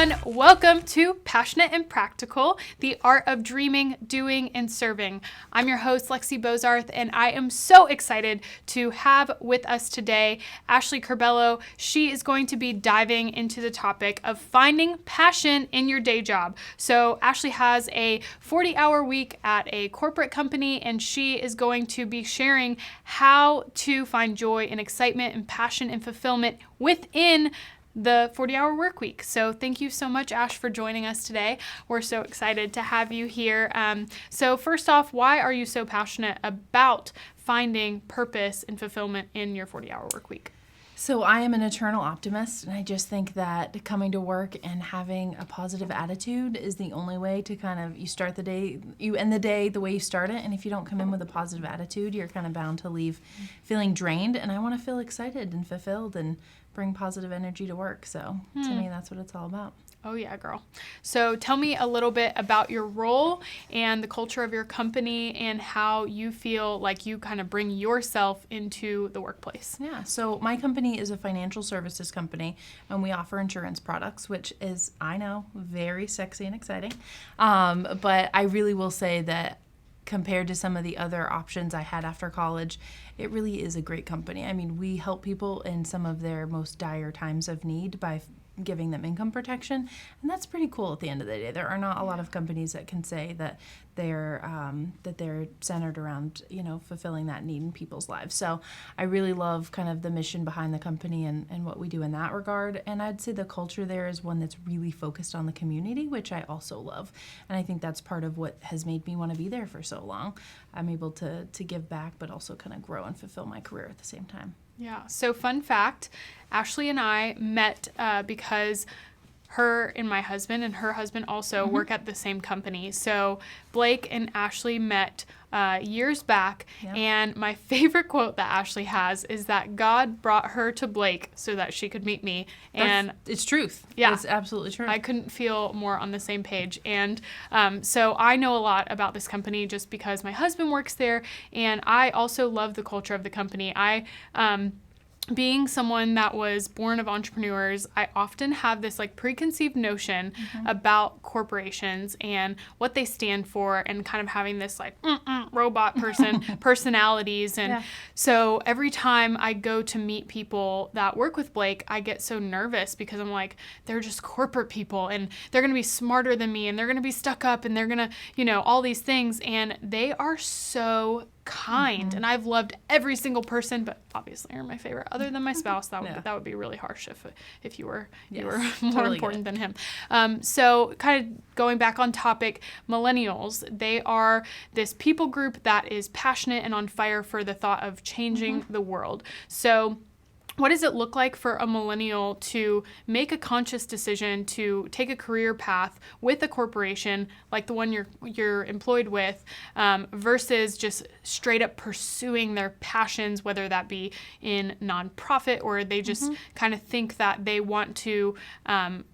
everyone. Welcome to Passionate and Practical, the art of dreaming, doing, and serving. I'm your host, Lexi Bozarth, and I am so excited to have with us today Ashley Curbelo. She is going to be diving into the topic of finding passion in your day job. So Ashley has a 40-hour week at a corporate company, and she is going to be sharing how to find joy and excitement and passion and fulfillment within the 40-hour work week. So thank you so much, Ash, for joining us today. We're so excited to have you here. So first off, why are you so passionate about finding purpose and fulfillment in your 40-hour work week? So I am an eternal optimist, and I just think that coming to work and having a positive attitude is the only way to you start the day, you end the day the way you start it, and if you don't come in with a positive attitude, you're kind of bound to leave feeling drained, and I want to feel excited and fulfilled and bring positive energy to work. So to me, that's what it's all about. Oh yeah, girl. So tell me a little bit about your role and the culture of your company and how you feel like you kind of bring yourself into the workplace. Yeah, so my company is a financial services company, and we offer insurance products, which is, I know, very sexy and exciting. But I really will say that compared to some of the other options I had after college, it really is a great company. I mean, we help people in some of their most dire times of need by giving them income protection, and that's pretty cool at the end of the day. There are not a lot of companies that can say that they're centered around, fulfilling that need in people's lives. So I really love kind of the mission behind the company and what we do in that regard. And I'd say the culture there is one that's really focused on the community, which I also love. And I think that's part of what has made me want to be there for so long. I'm able to give back, but also kind of grow and fulfill my career at the same time. Yeah. So fun fact, Ashley and I met because her and my husband and her husband also work at the same company. So Blake and Ashley met years back. Yep. And my favorite quote that Ashley has is that God brought her to Blake so that she could meet me. And it's truth. Yeah. It's absolutely true. I couldn't feel more on the same page. And so I know a lot about this company just because my husband works there. And I also love the culture of the company. Being someone that was born of entrepreneurs, I often have this preconceived notion about corporations and what they stand for, and kind of having this robot personalities. And so every time I go to meet people that work with Blake, I get so nervous because I'm like, they're just corporate people and they're going to be smarter than me and they're going to be stuck up and they're going to, all these things. And they are so kind, and I've loved every single person, but obviously you're my favorite other than my spouse. That would be really harsh if you were more totally important than him. So kind of going back on topic, millennials, they are this people group that is passionate and on fire for the thought of changing the world. So what does it look like for a millennial to make a conscious decision to take a career path with a corporation like the one you're employed with, versus just straight up pursuing their passions, whether that be in nonprofit or they just kind of think that they want to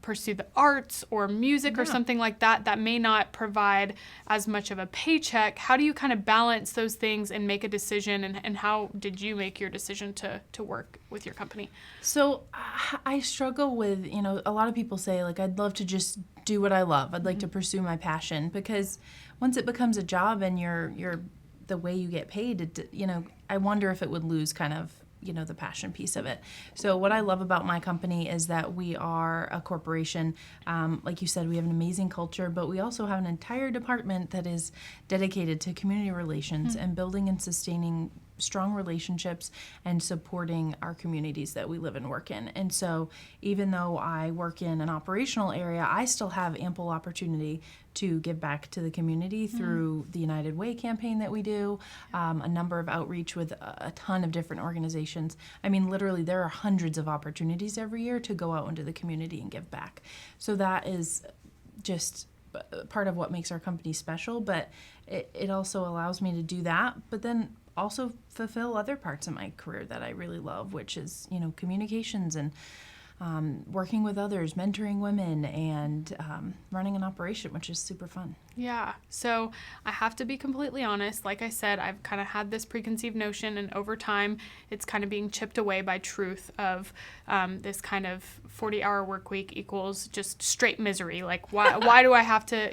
pursue the arts or music or something like that may not provide as much of a paycheck? How do you kind of balance those things and make a decision, and how did you make your decision to work with your company? So I struggle with, a lot of people say, I'd love to just do what I love. I'd like to pursue my passion, because once it becomes a job and you're the way you get paid, I wonder if it would lose kind of, the passion piece of it. So what I love about my company is that we are a corporation. Like you said, we have an amazing culture, but we also have an entire department that is dedicated to community relations and building and sustaining strong relationships and supporting our communities that we live and work in. And so even though I work in an operational area, I still have ample opportunity to give back to the community through the United Way campaign that we do, a number of outreach with a ton of different organizations. I mean, literally, there are hundreds of opportunities every year to go out into the community and give back. So that is just part of what makes our company special, but it also allows me to do that, but then also fulfill other parts of my career that I really love, which is, communications and working with others, mentoring women, and running an operation, which is super fun. Yeah. So I have to be completely honest. Like I said, I've kind of had this preconceived notion, and over time, it's kind of being chipped away by truth of this kind of 40-hour work week equals just straight misery. Like, why do I have to,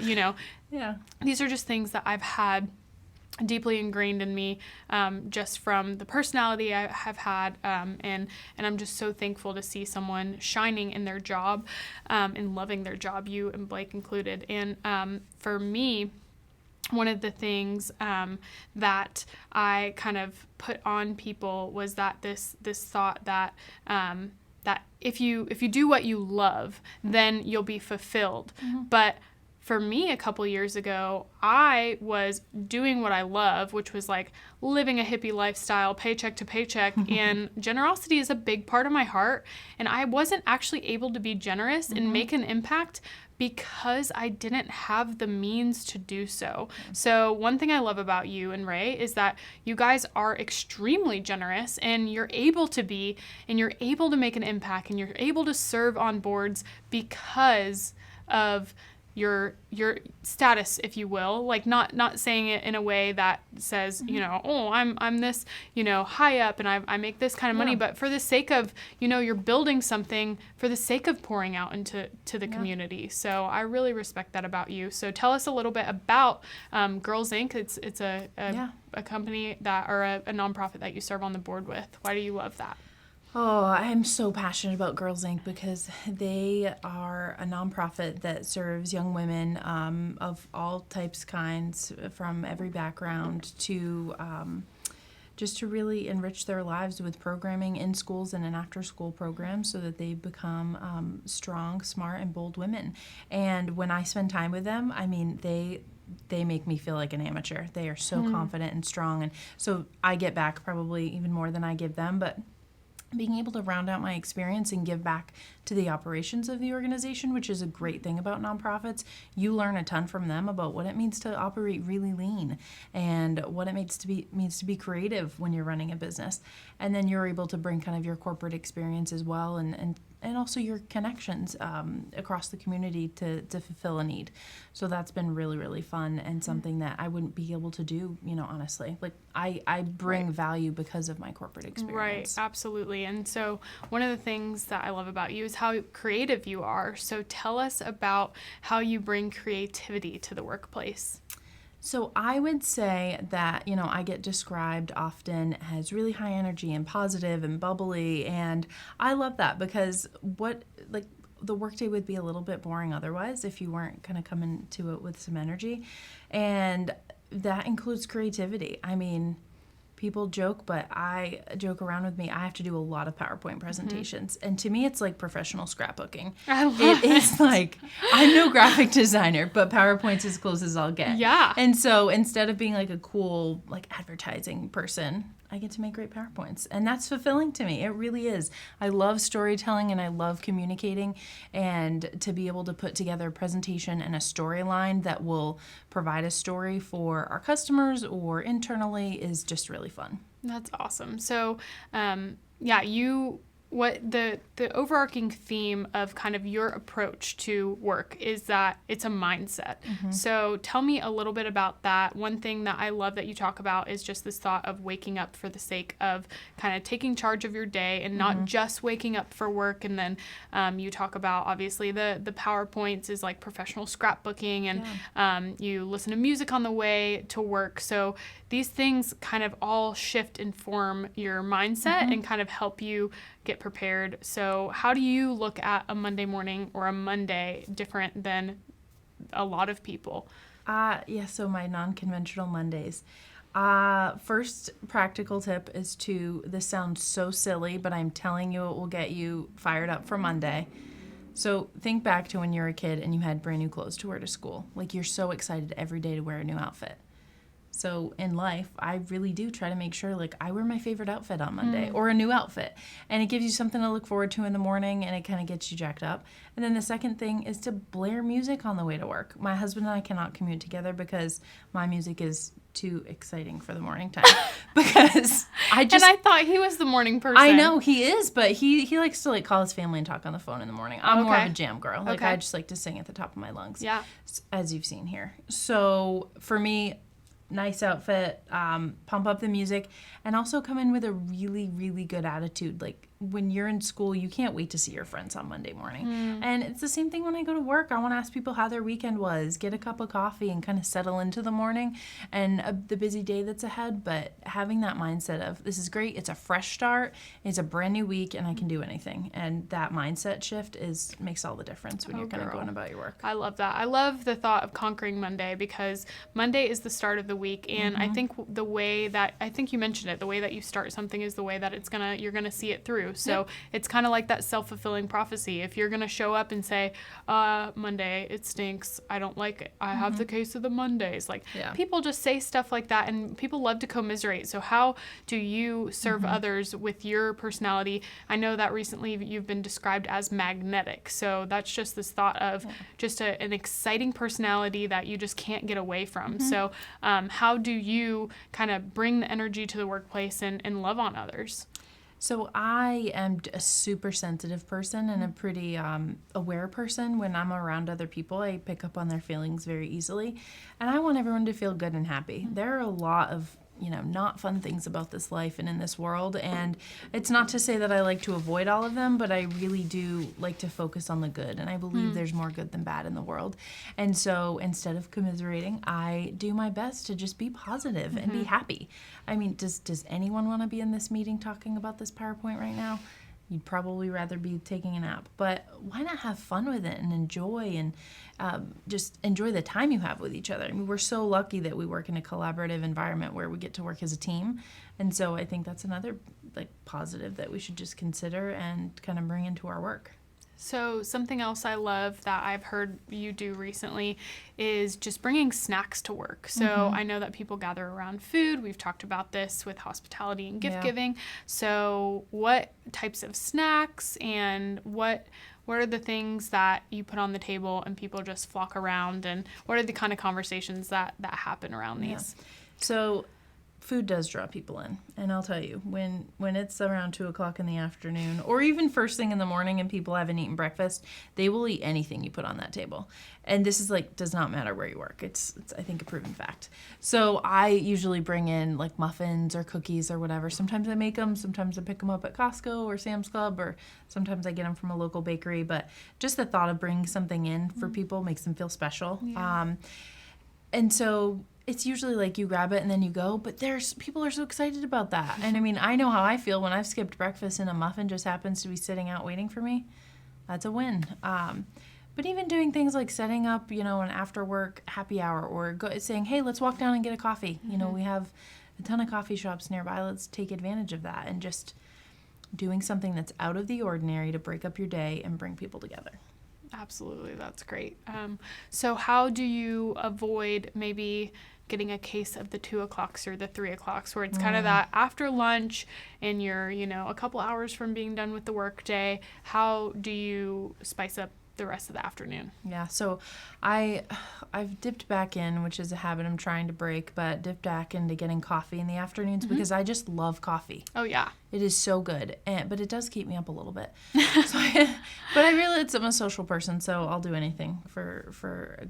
Yeah. These are just things that I've had deeply ingrained in me, just from the personality I have had, and I'm just so thankful to see someone shining in their job, and loving their job, you and Blake included. And for me, one of the things that I kind of put on people was that this thought that that if you do what you love, then you'll be fulfilled. But for me, a couple years ago, I was doing what I love, which was like living a hippie lifestyle, paycheck to paycheck, and generosity is a big part of my heart. And I wasn't actually able to be generous and make an impact because I didn't have the means to do so. So one thing I love about you and Ray is that you guys are extremely generous, and you're able to be, and you're able to make an impact, and you're able to serve on boards because of your status, if you will, like not saying it in a way that says, oh, I'm this, high up, and I make this kind of money, but for the sake of, you're building something for the sake of pouring out into the community. So I really respect that about you. So tell us a little bit about Girls Inc. It's a company that, or a nonprofit that you serve on the board with. Why do you love that? Oh, I'm so passionate about Girls Inc. because they are a nonprofit that serves young women of all types, kinds, from every background to just to really enrich their lives with programming in schools and an after-school program so that they become strong, smart, and bold women. And when I spend time with them, I mean, they make me feel like an amateur. They are so confident and strong, and so I get back probably even more than I give them, but being able to round out my experience and give back to the operations of the organization, which is a great thing about nonprofits. You learn a ton from them about what it means to operate really lean and what it means to be creative when you're running a business. And then you're able to bring kind of your corporate experience as well, and also your connections across the community to fulfill a need. So that's been really, really fun, and something that I wouldn't be able to do, honestly. Like I bring value because of my corporate experience. Right, absolutely. And so one of the things that I love about you is how creative you are. So tell us about how you bring creativity to the workplace. So I would say that, I get described often as really high energy and positive and bubbly, and I love that because the workday would be a little bit boring otherwise if you weren't kind of coming to it with some energy, and that includes creativity. I mean, people joke, but I joke around with me. I have to do a lot of PowerPoint presentations. And to me, it's like professional scrapbooking. I love it. It's like, I'm no graphic designer, but PowerPoint's as close as I'll get. Yeah. And so instead of being like a cool, like advertising person, I get to make great PowerPoints. And that's fulfilling to me. It really is. I love storytelling and I love communicating. And to be able to put together a presentation and a storyline that will provide a story for our customers or internally is just really fun. That's awesome. So, what the overarching theme of kind of your approach to work is that it's a mindset. So tell me a little bit about that. One thing that I love that you talk about is just this thought of waking up for the sake of kind of taking charge of your day and not just waking up for work. And then you talk about, obviously, the PowerPoints is like professional scrapbooking, and you listen to music on the way to work. So these things kind of all shift and form your mindset and kind of help you get prepared. So how do you look at a Monday morning or a Monday different than a lot of people? So my non-conventional Mondays. First practical tip is this sounds so silly, but I'm telling you it will get you fired up for Monday. So think back to when you were a kid and you had brand new clothes to wear to school. Like, you're so excited every day to wear a new outfit. So in life, I really do try to make sure, like, I wear my favorite outfit on Monday or a new outfit. And it gives you something to look forward to in the morning, and it kind of gets you jacked up. And then the second thing is to blare music on the way to work. My husband and I cannot commute together because my music is too exciting for the morning time because And I thought he was the morning person. I know he is, but he likes to like call his family and talk on the phone in the morning. I'm more of a jam girl. Like I just like to sing at the top of my lungs. Yeah. As you've seen here. So for me, nice outfit, pump up the music, and also come in with a really, really good attitude. Like when you're in school, you can't wait to see your friends on Monday morning. And it's the same thing when I go to work. I want to ask people how their weekend was, get a cup of coffee and kind of settle into the morning and the busy day that's ahead. But having that mindset of this is great, it's a fresh start, it's a brand new week, and I can do anything. And that mindset shift makes all the difference when you're kind of going about your work. I love that. I love the thought of conquering Monday because Monday is the start of the week. And I think the way that, I think you mentioned it, the way that you start something is the way that you're going to see it through. So it's kind of like that self-fulfilling prophecy. If you're going to show up and say, Monday, it stinks, I don't like it, I have the case of the Mondays. Like people just say stuff like that and people love to commiserate. So how do you serve others with your personality? I know that recently you've been described as magnetic. So that's just this thought of just an exciting personality that you just can't get away from. So how do you kind of bring the energy to the workplace and love on others? So I am a super sensitive person and a pretty aware person. When I'm around other people, I pick up on their feelings very easily. And I want everyone to feel good and happy. There are a lot of not fun things about this life and in this world. And it's not to say that I like to avoid all of them, but I really do like to focus on the good. And I believe there's more good than bad in the world. And so instead of commiserating, I do my best to just be positive and be happy. I mean, does anyone want to be in this meeting talking about this PowerPoint right now? You'd probably rather be taking a nap. But why not have fun with it and enjoy and just enjoy the time you have with each other? I mean, we're so lucky that we work in a collaborative environment where we get to work as a team. And so I think that's another positive that we should just consider and kind of bring into our work. So something else I love that I've heard you do recently is just bringing snacks to work. So I know that people gather around food. We've talked about this with hospitality and gift giving. So what types of snacks and what are the things that you put on the table and people just flock around, and what are the kind of conversations that happen around these? So food does draw people in, and I'll tell you, when it's around 2:00 in the afternoon or even first thing in the morning and people haven't eaten breakfast, they will eat anything you put on that table. And this is does not matter where you work. It's I think a proven fact. So I usually bring in muffins or cookies or whatever. Sometimes I make them, sometimes I pick them up at Costco or Sam's Club, or sometimes I get them from a local bakery. But just the thought of bringing something in for people makes them feel special. And so it's usually you grab it and then you go, but people are so excited about that. And I mean, I know how I feel when I've skipped breakfast and a muffin just happens to be sitting out waiting for me. That's a win. But even doing things like setting up, an after work happy hour, or saying, hey, let's walk down and get a coffee. We have a ton of coffee shops nearby. Let's take advantage of that, and just doing something that's out of the ordinary to break up your day and bring people together. Absolutely. That's great. So how do you avoid maybe getting a case of the 2:00 or the 3:00 where it's kind of that after lunch and you're, a couple hours from being done with the work day? How do you spice up the rest of the afternoon? Yeah, so I've dipped back in, which is a habit I'm trying to break, but dipped back into getting coffee in the afternoons because I just love coffee. Oh, yeah. It is so good, but it does keep me up a little bit. But I'm a social person, so I'll do anything for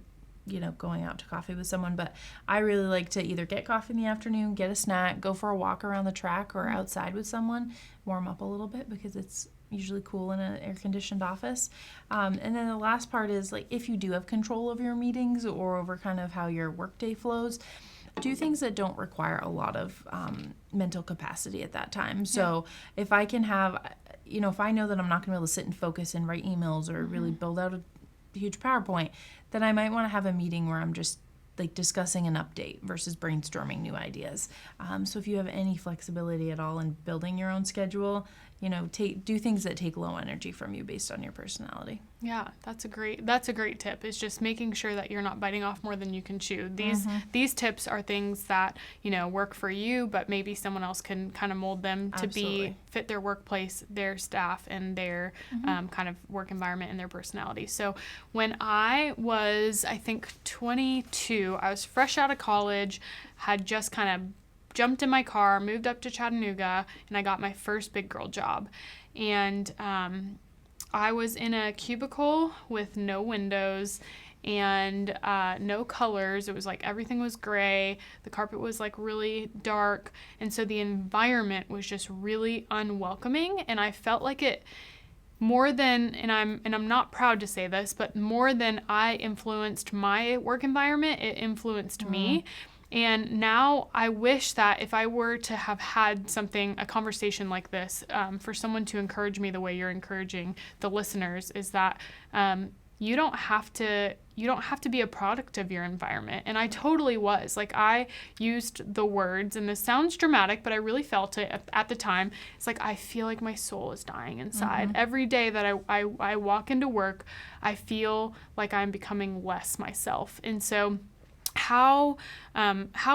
going out to coffee with someone. But I really like to either get coffee in the afternoon, get a snack, go for a walk around the track or outside with someone, warm up a little bit because it's usually cool in an air-conditioned office. And then the last part is if you do have control over your meetings or over kind of how your workday flows, do things that don't require a lot of mental capacity at that time. So if I can have, if I know that I'm not going to be able to sit and focus and write emails or really build out a huge PowerPoint, then I might want to have a meeting where I'm just discussing an update versus brainstorming new ideas. So if you have any flexibility at all in building your own schedule, do things that take low energy from you based on your personality. Yeah, that's a great tip. Is just making sure that you're not biting off more than you can chew. These tips are things that, work for you, but maybe someone else can kind of mold them to fit their workplace, their staff, and their kind of work environment and their personality. So when I was, I think, 22, I was fresh out of college, had just kind of jumped in my car, moved up to Chattanooga, and I got my first big girl job. And I was in a cubicle with no windows and no colors. It was like everything was gray. The carpet was like really dark. And so the environment was just really unwelcoming. And I felt like it more than, and I'm not proud to say this, but more than I influenced my work environment, it influenced me. And now I wish that if I were to have had a conversation like this, for someone to encourage me the way you're encouraging the listeners, is that you don't have to be a product of your environment. And I totally was. Like, I used the words, and this sounds dramatic, but I really felt it at the time. It's like, I feel like my soul is dying inside. Every day that I walk into work, I feel like I'm becoming less myself. And so how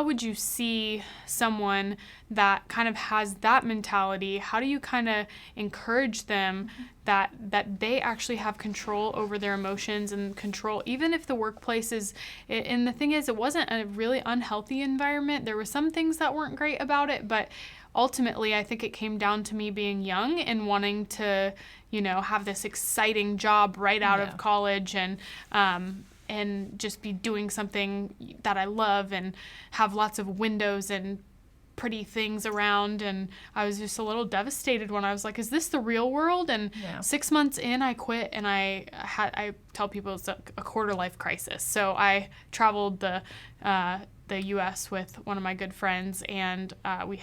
would you see someone that kind of has that mentality? How do you kind of encourage them that they actually have control over their emotions and control, even if the workplace is, and the thing is, it wasn't a really unhealthy environment. There were some things that weren't great about it, but ultimately, I think it came down to me being young and wanting to, have this exciting job right out of college and just be doing something that I love and have lots of windows and pretty things around. And I was just a little devastated when I was like, is this the real world? And 6 months in, I quit, and I tell people it's a quarter life crisis. So I traveled the U.S. with one of my good friends, and we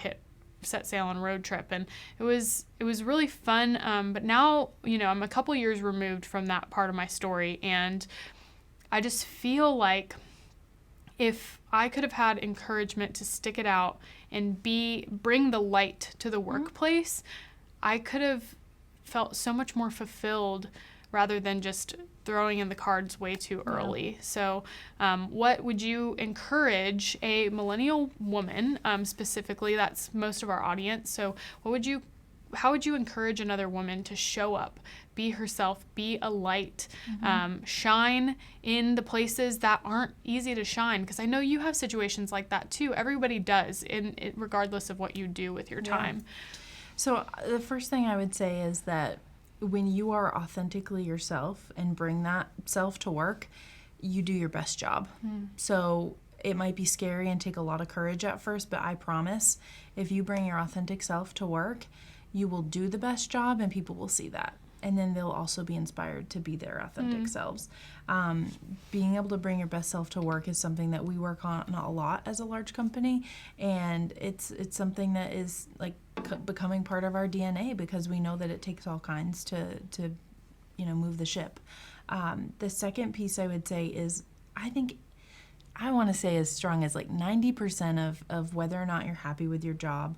set sail on a road trip, and it was really fun. But now, I'm a couple years removed from that part of my story, and I just feel like if I could have had encouragement to stick it out and bring the light to the workplace, I could have felt so much more fulfilled rather than just throwing in the cards way too early. So what would you encourage a millennial woman, specifically? That's most of our audience. So how would you encourage another woman to show up, be herself, be a light, shine in the places that aren't easy to shine? Because I know you have situations like that too. Everybody does, regardless of what you do with your time. So the first thing I would say is that when you are authentically yourself and bring that self to work, you do your best job. So it might be scary and take a lot of courage at first, but I promise if you bring your authentic self to work, you will do the best job, and people will see that. And then they'll also be inspired to be their authentic selves. Being able to bring your best self to work is something that we work on a lot as a large company, and it's something that is like becoming part of our DNA, because we know that it takes all kinds to move the ship. The second piece I would say is, I want to say as strong as like 90% of whether or not you're happy with your job,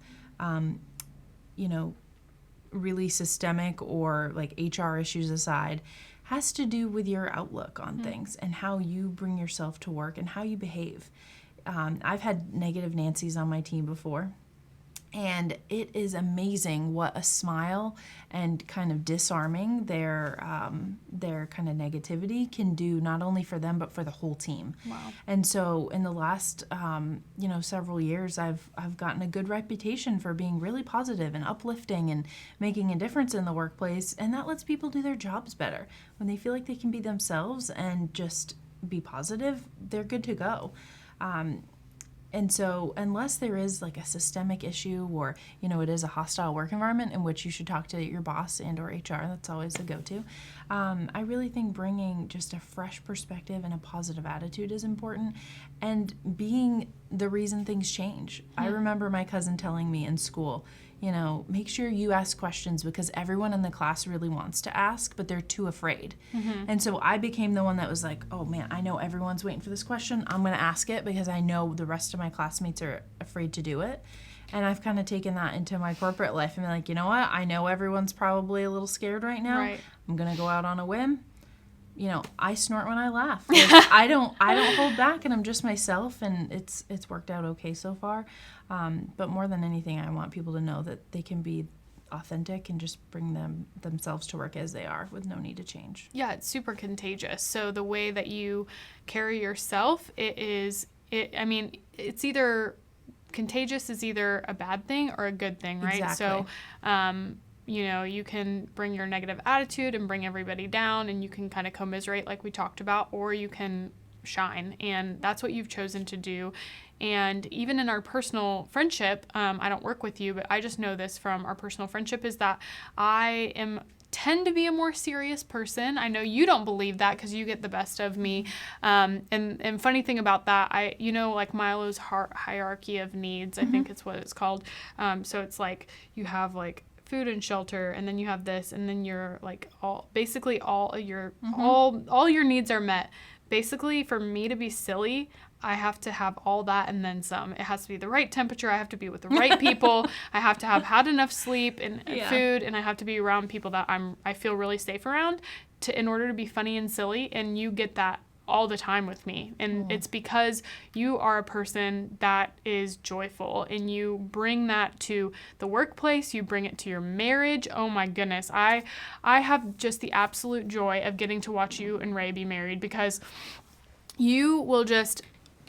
really systemic or like HR issues aside, has to do with your outlook on things and how you bring yourself to work and how you behave. I've had negative Nancys on my team before, and it is amazing what a smile and kind of disarming their kind of negativity can do, not only for them but for the whole team. Wow. And so in the last several years, I've gotten a good reputation for being really positive and uplifting and making a difference in the workplace, and that lets people do their jobs better. When they feel like they can be themselves and just be positive, they're good to go. And so unless there is like a systemic issue or, it is a hostile work environment in which you should talk to your boss and or HR, that's always the go-to. I really think bringing just a fresh perspective and a positive attitude is important, and being the reason things change. I remember my cousin telling me in school, make sure you ask questions, because everyone in the class really wants to ask, but they're too afraid. And so I became the one that was like, oh man, I know everyone's waiting for this question. I'm going to ask it because I know the rest of my classmates are afraid to do it. And I've kind of taken that into my corporate life and been like, you know what? I know everyone's probably a little scared right now. Right. I'm going to go out on a whim. I snort when I laugh. Like, I don't hold back, and I'm just myself, and it's worked out okay so far. But more than anything, I want people to know that they can be authentic and just bring themselves to work as they are with no need to change. Yeah, it's super contagious. So the way that you carry yourself, it's either contagious is either a bad thing or a good thing, right? Exactly. So, you can bring your negative attitude and bring everybody down, and you can kind of commiserate like we talked about, or you can shine. And that's what you've chosen to do. And even in our personal friendship, I don't work with you, but I just know this from our personal friendship, is that I tend to be a more serious person. I know you don't believe that because you get the best of me. And funny thing about that, like Milo's hierarchy of needs, I think it's what it's called. So it's like you have like food and shelter, and then you have this, and then you're like all your needs are met. Basically, for me to be silly, I have to have all that and then some. It has to be the right temperature. I have to be with the right people. I have to have had enough sleep and food, and I have to be around people that I feel really safe around in order to be funny and silly. And you get that all the time with me. And it's because you are a person that is joyful, and you bring that to the workplace. You bring it to your marriage. Oh my goodness. I have just the absolute joy of getting to watch you and Ray be married, because you will just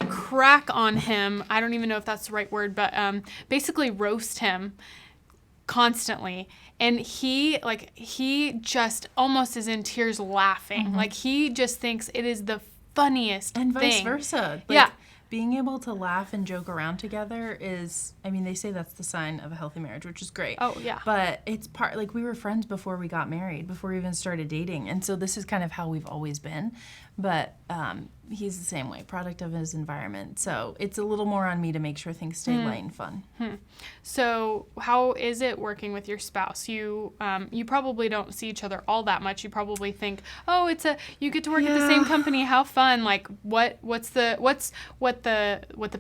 crack on him. I don't even know if that's the right word, but basically roast him constantly. And he just almost is in tears laughing. Like, he just thinks it is the funniest and vice thing. versa. Like, yeah. Being able to laugh and joke around together is, they say that's the sign of a healthy marriage, which is great. Oh, yeah. But it's we were friends before we got married, before we even started dating. And so this is kind of how we've always been. But he's the same way, product of his environment. So it's a little more on me to make sure things stay light and fun. So how is it working with your spouse? You probably don't see each other all that much. You probably think, oh, you get to work at the same company. How fun! Like, what the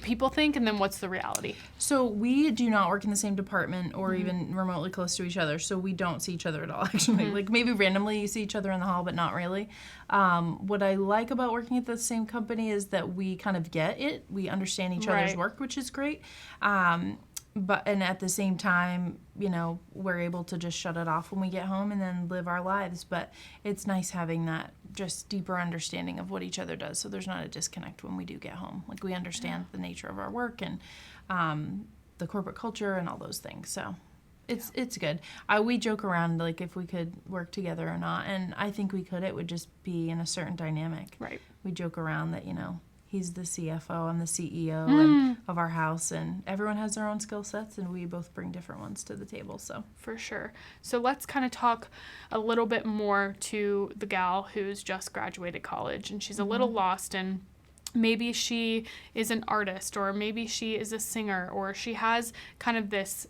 people think, and then what's the reality? So we do not work in the same department or even remotely close to each other. So we don't see each other at all, actually. Like, maybe randomly you see each other in the hall, but not really. What I like about working at the same company is that we kind of get it. We understand each other's work, which is great. But at the same time, we're able to just shut it off when we get home and then live our lives. But it's nice having that just deeper understanding of what each other does, so there's not a disconnect when we do get home. Like, we understand the nature of our work and the corporate culture and all those things. So it's good. We joke around, like, if we could work together or not, and I think we could. It would just be in a certain dynamic. Right. We joke around that, he's the CFO, I'm the CEO of our house, and everyone has their own skill sets, and we both bring different ones to the table. So For sure. So let's kind of talk a little bit more to the gal who's just graduated college, and she's a little lost, and maybe she is an artist, or maybe she is a singer, or she has kind of this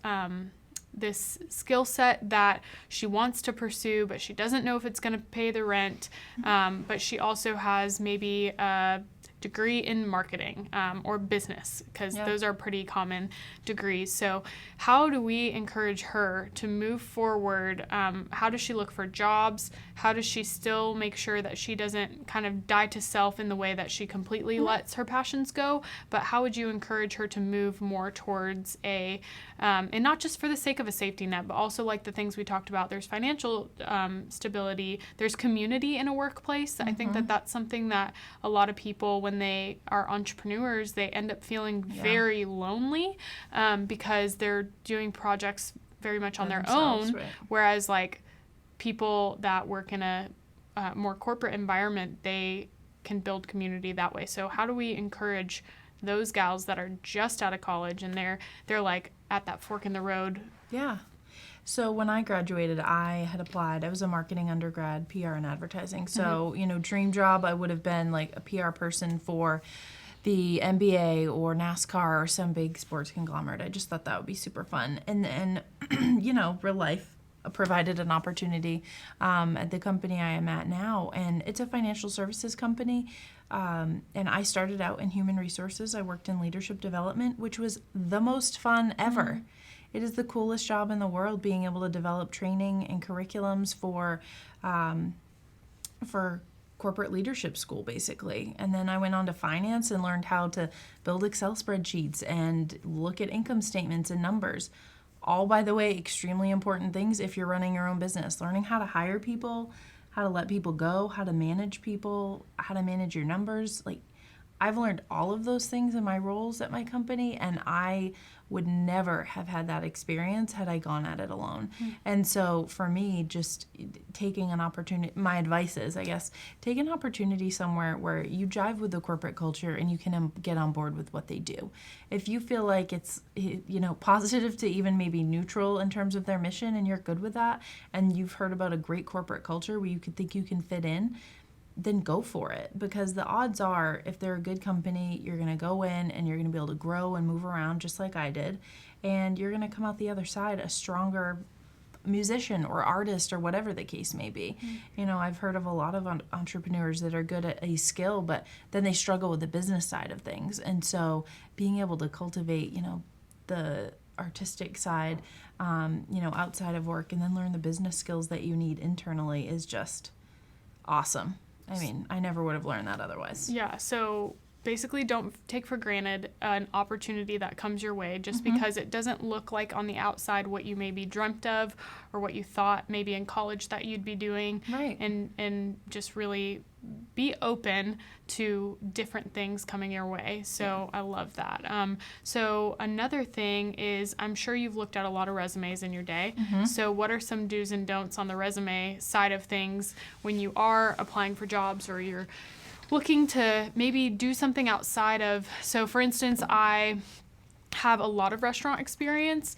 skill set that she wants to pursue, but she doesn't know if it's going to pay the rent. But she also has maybe a degree in marketing or business, because those are pretty common degrees. So how do we encourage her to move forward? How does she look for jobs? How does she still make sure that she doesn't kind of die to self in the way that she completely lets her passions go? But how would you encourage her to move more towards and not just for the sake of a safety net, but also like the things we talked about, there's financial stability, there's community in a workplace. I think that that's something that a lot of people, when they are entrepreneurs, they end up feeling very lonely because they're doing projects very much on their own. Right. Whereas like people that work in a more corporate environment, they can build community that way. So how do we encourage those gals that are just out of college and they're like at that fork in the road? Yeah. So when I graduated, I had applied. I was a marketing undergrad, PR and advertising. So, dream job, I would have been like a PR person for the NBA or NASCAR or some big sports conglomerate. I just thought that would be super fun. And real life provided an opportunity at the company I am at now. And it's a financial services company. And I started out in human resources. I worked in leadership development, which was the most fun ever. It is the coolest job in the world, being able to develop training and curriculums for corporate leadership school, basically. And then I went on to finance and learned how to build Excel spreadsheets and look at income statements and numbers. All, by the way, extremely important things if you're running your own business. Learning how to hire people, how to let people go, how to manage people, how to manage your numbers. Like, I've learned all of those things in my roles at my company, and I would never have had that experience had I gone at it alone. And so for me, just taking an opportunity, my advice is, I guess, take an opportunity somewhere where you jive with the corporate culture and you can get on board with what they do. If you feel like it's, positive to even maybe neutral in terms of their mission and you're good with that, and you've heard about a great corporate culture where you could think you can fit in, then go for it, because the odds are, if they're a good company, you're going to go in and you're going to be able to grow and move around just like I did, and you're going to come out the other side a stronger musician or artist or whatever the case may be. I've heard of a lot of entrepreneurs that are good at a skill, but then they struggle with the business side of things. And so being able to cultivate, the artistic side, outside of work, and then learn the business skills that you need internally is just awesome. I mean, I never would have learned that otherwise. Yeah, so basically don't take for granted an opportunity that comes your way just because it doesn't look like on the outside what you maybe dreamt of or what you thought maybe in college that you'd be doing. Right. And just really be open to different things coming your way. So I love that. So another thing is, I'm sure you've looked at a lot of resumes in your day. So what are some do's and don'ts on the resume side of things when you are applying for jobs or you're looking to maybe do something outside of, so for instance, I have a lot of restaurant experience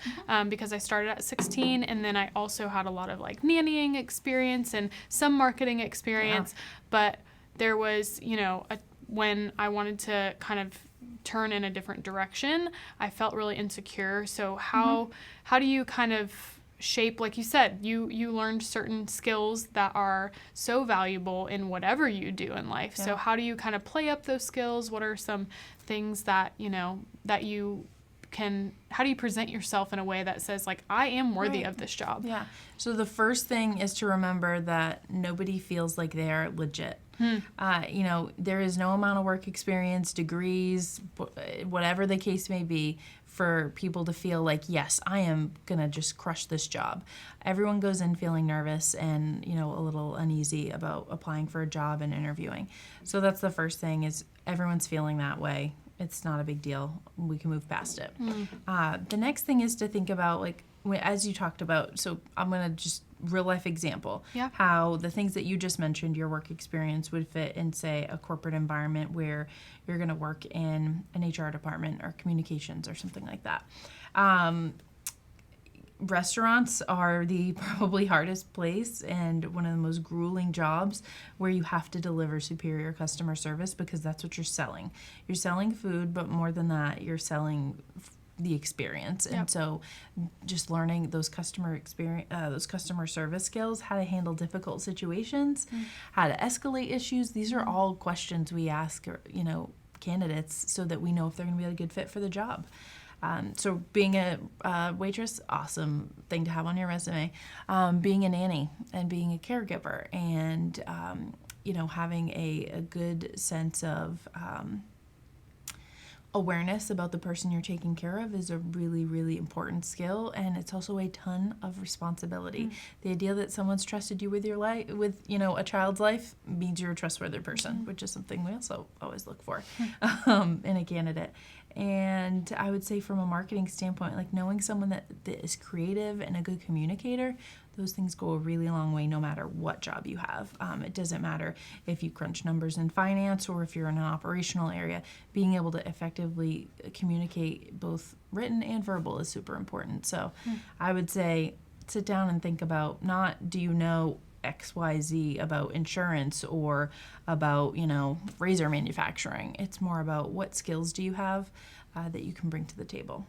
because I started at 16, and then I also had a lot of like nannying experience and some marketing experience, but there was, when I wanted to kind of turn in a different direction, I felt really insecure. So how do you kind of shape, like you said, you learned certain skills that are so valuable in whatever you do in life. So how do you kind of play up those skills? What are some things that, that you can, how do you present yourself in a way that says, like, I am worthy of this job? Yeah. So the first thing is to remember that nobody feels like they are legit. There is no amount of work experience, degrees, whatever the case may be, for people to feel like, yes, I am going to just crush this job. Everyone goes in feeling nervous and, a little uneasy about applying for a job and interviewing. So that's the first thing, is everyone's feeling that way. It's not a big deal. We can move past it. The next thing is to think about, like, as you talked about, so I'm going to just real life example, how the things that you just mentioned, your work experience, would fit in, say, a corporate environment where you're going to work in an HR department or communications or something like that. Restaurants are the probably hardest place and one of the most grueling jobs, where you have to deliver superior customer service, because that's what you're selling. You're selling food, but more than that, you're selling the experience. And so just learning those customer service skills, how to handle difficult situations, how to escalate issues. These are all questions we ask, candidates, so that we know if they're going to be a good fit for the job. So being a waitress, awesome thing to have on your resume. Being a nanny and being a caregiver, and having a good sense of awareness about the person you're taking care of is a really, really important skill, and it's also a ton of responsibility. The idea that someone's trusted you with your life, with a child's life, means you're a trustworthy person, which is something we also always look for in a candidate. And I would say, from a marketing standpoint, like, knowing someone that is creative and a good communicator, those things go a really long way no matter what job you have. It doesn't matter if you crunch numbers in finance or if you're in an operational area. Being able to effectively communicate, both written and verbal, is super important. So I would say, sit down and think about, not do you know XYZ about insurance or about, razor manufacturing. It's more about, what skills do you have that you can bring to the table.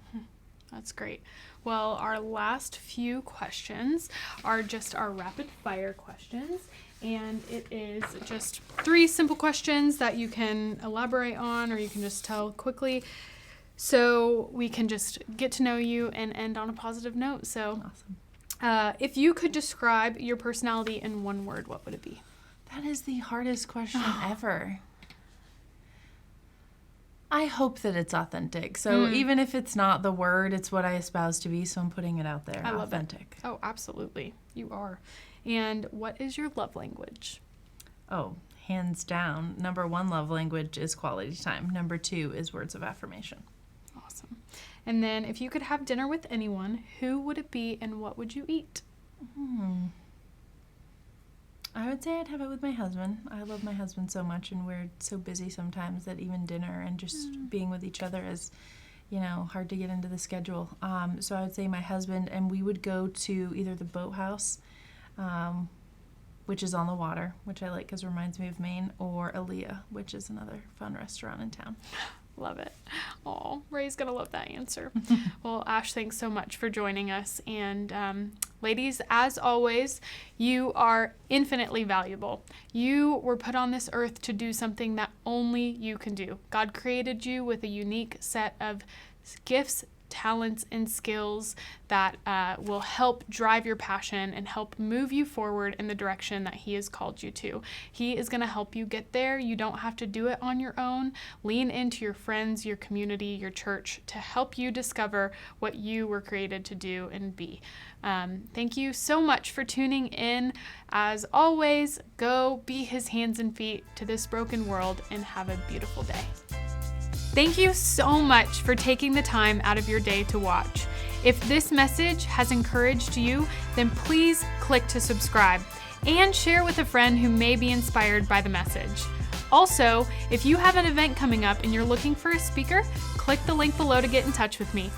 That's great. Well, our last few questions are just our rapid fire questions. And it is just 3 simple questions that you can elaborate on or you can just tell quickly so we can just get to know you and end on a positive note. So Awesome. if you could describe your personality in 1 word, what would it be? That is the hardest question ever. I hope that it's authentic. So even if it's not the word, it's what I espouse to be. So I'm putting it out there. I love authentic. it. Oh, absolutely. You are. And what is your love language? Oh, hands down. Number 1 love language is quality time. Number 2 is words of affirmation. Awesome. And then if you could have dinner with anyone, who would it be and what would you eat? I would say I'd have it with my husband. I love my husband so much, and we're so busy sometimes that even dinner and just being with each other is, hard to get into the schedule. So I would say my husband, and we would go to either the Boathouse, which is on the water, which I like because it reminds me of Maine, or Aaliyah, which is another fun restaurant in town. Love it. Oh, Ray's going to love that answer. Well, Ash, thanks so much for joining us. And ladies, as always, you are infinitely valuable. You were put on this earth to do something that only you can do. God created you with a unique set of gifts, talents, and skills that will help drive your passion and help move you forward in the direction that He has called you to. He is going to help you get there. You don't have to do it on your own. Lean into your friends, your community, your church to help you discover what you were created to do and be. Thank you so much for tuning in. As always, go be His hands and feet to this broken world and have a beautiful day. Thank you so much for taking the time out of your day to watch. If this message has encouraged you, then please click to subscribe and share with a friend who may be inspired by the message. Also, if you have an event coming up and you're looking for a speaker, click the link below to get in touch with me.